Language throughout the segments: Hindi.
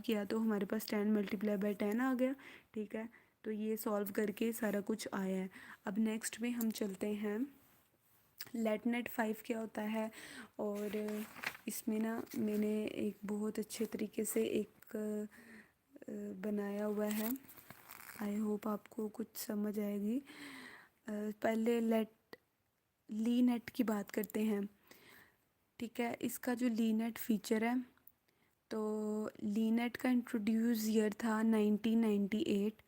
किया तो हमारे पास 10 मल्टीप्लाई बाय 10 आ गया। ठीक है, तो ये सॉल्व करके सारा कुछ आया है। अब नेक्स्ट में हम चलते हैं लेट नेट 5 क्या होता है। और इसमें ना मैंने एक बहुत अच्छे तरीके से एक बनाया हुआ है। आई होप आपको कुछ समझ आएगी। पहले ली नेट की बात करते हैं। ठीक है, इसका जो ली नेट फीचर है, तो ली नेट का इंट्रोड्यूस ईयर था 1998।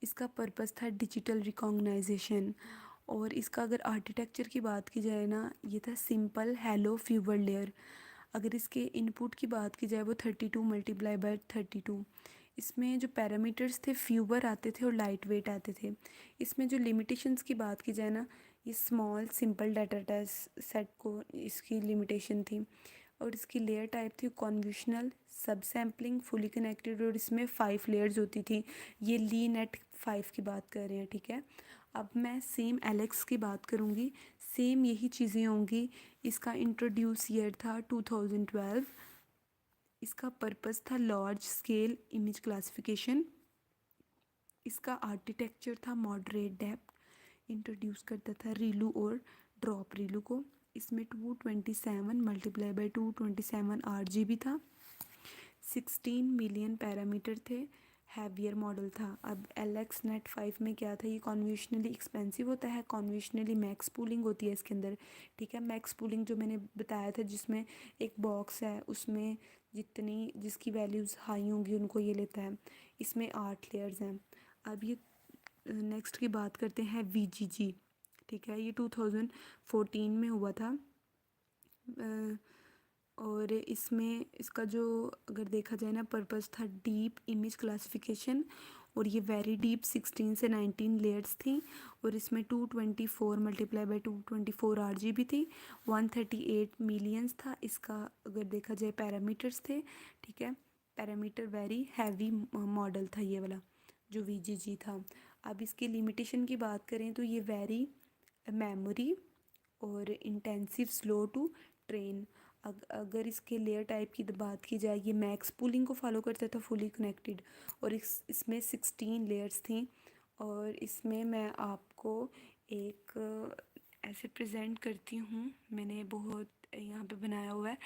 इसका पर्पस था डिजिटल रिकॉग्नाइजेशन। और इसका अगर आर्किटेक्चर की बात की जाए ना, ये था सिंपल हेलो फ्यूवर लेयर। अगर इसके इनपुट की बात की जाए वो 32 मल्टीप्लाई बाय 32। इसमें जो पैरामीटर्स थे फ्यूवर आते थे और लाइट वेट आते थे। इसमें जो लिमिटेशंस की बात की जाए ना, ये स्मॉल सिंपल डाटा सेट को इसकी लिमिटेशन थी। और इसकी लेयर टाइप थी कॉन्वोल्यूशनल, सब सैम्पलिंग, फुली कनेक्टेड, और इसमें 5 लेयर्स होती थी। ये ली नेट 5 की बात कर रहे हैं। ठीक है, अब मैं सेम एलेक्स की बात करूँगी, सेम यही चीज़ें होंगी। इसका इंट्रोड्यूस ईयर था 2012। इसका पर्पस था लार्ज स्केल इमेज क्लासिफिकेशन। इसका आर्किटेक्चर था मॉडरेट डेप्थ, इंट्रोड्यूस करता था रीलू और ड्रॉप रीलू को। इसमें 227 मल्टीप्लाई बाय 227 RGB था। 16 मिलियन पैरामीटर थे। हैवियर मॉडल था। अब LX नेट 5 में क्या था, ये कॉन्वेंशनली एक्सपेंसिव होता है, कॉन्वेंशनली मैक्स पूलिंग होती है इसके अंदर। ठीक है, मैक्स पूलिंग जो मैंने बताया था, जिसमें एक बॉक्स है, उसमें जिसकी वैल्यूज़ हाई होंगी उनको ये लेता है। इसमें 8 लेयर्स हैं। अब ये नेक्स्ट की बात करते हैं VGG। ठीक है, ये 2014 में हुआ था। और इसमें इसका जो अगर देखा जाए ना, पर्पस था डीप इमेज क्लासिफिकेशन। और ये वेरी डीप 16 से 19 लेयर्स थी। और इसमें 224 मल्टीप्लाई बाय 224 RGB थी। 138 मिलियंस था इसका अगर देखा जाए पैरामीटर्स थे। ठीक है, पैरामीटर वेरी हैवी मॉडल था ये वाला जो VGG था। अब इसकी लिमिटेशन की बात करें तो ये वेरी मेमोरी और इंटेंसिव स्लो टू ट्रेन। अगर इसके लेयर टाइप की बात की जाए, ये मैक्स पूलिंग को फॉलो करता था, फुली कनेक्टेड। और इसमें 16 लेयर्स थी। और इसमें मैं आपको एक ऐसे प्रेजेंट करती हूँ, मैंने बहुत यहाँ पे बनाया हुआ है,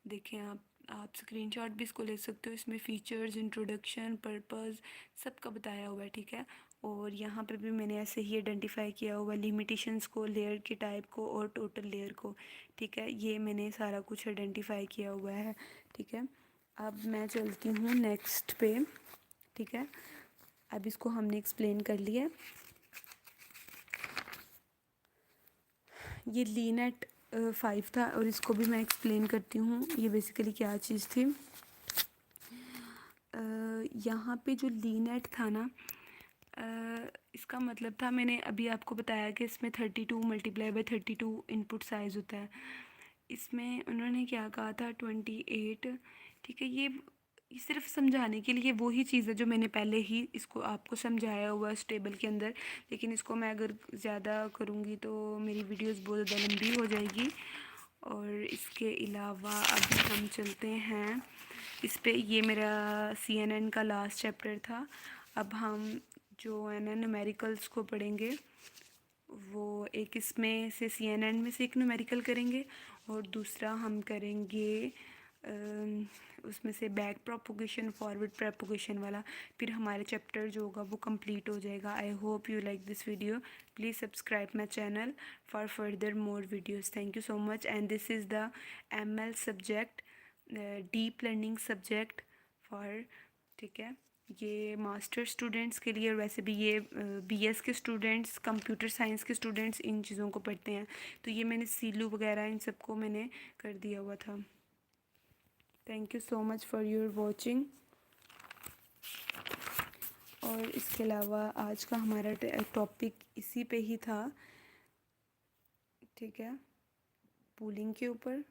देखें आप स्क्रीनशॉट भी इसको ले सकते हो। इसमें फ़ीचर्स, इंट्रोडक्शन, पर्पस सबका बताया हुआ है। ठीक है, और यहाँ पे भी मैंने ऐसे ही आइडेंटिफाई किया हुआ लिमिटेशंस को, लेयर के टाइप को और टोटल लेयर को। ठीक है, ये मैंने सारा कुछ आइडेंटिफाई किया हुआ है। ठीक है, अब मैं चलती हूँ नेक्स्ट पे। ठीक है, अब इसको हमने एक्सप्लेन कर लिया। ये ली नेट 5 था और इसको भी मैं एक्सप्लेन करती हूँ ये बेसिकली क्या चीज़ थी। यहाँ पे जो ली नेट था ना, इसका मतलब था, मैंने अभी आपको बताया कि इसमें 32 मल्टीप्लाई बाय 32 इनपुट साइज़ होता है। इसमें उन्होंने क्या कहा था 28। ठीक है, ये सिर्फ समझाने के लिए वही चीज़ है जो मैंने पहले ही इसको आपको समझाया हुआ है इस टेबल के अंदर। लेकिन इसको मैं अगर ज़्यादा करूँगी तो मेरी वीडियोस बहुत ज़्यादा लंबी हो जाएगी। और इसके अलावा अभी हम चलते हैं इस पे। ये मेरा CNN का लास्ट चैप्टर था। अब हम जो है ना न्यूमेरिकल्स को पढ़ेंगे, वो एक इसमें से CNN में से एक न्यूमेरिकल करेंगे और दूसरा हम करेंगे उसमें से बैक प्रोपोगेशन, फॉरवर्ड प्रोपोगेशन वाला। फिर हमारे चैप्टर जो होगा वो कंप्लीट हो जाएगा। I hope you like this video. Please subscribe my channel for further more videos. Thank you so much. And this is the ML subject, deep learning subject for. ठीक है, ये मास्टर स्टूडेंट्स के लिए, और वैसे भी ये BS के स्टूडेंट्स, कंप्यूटर साइंस के स्टूडेंट्स इन चीज़ों को पढ़ते हैं। तो ये मैंने सीलू वगैरह इन सबको मैंने कर दिया हुआ था। Thank you so much for your watching. और इसके अलावा आज का हमारा टॉपिक इसी पे ही था। ठीक है, पूलिंग के ऊपर।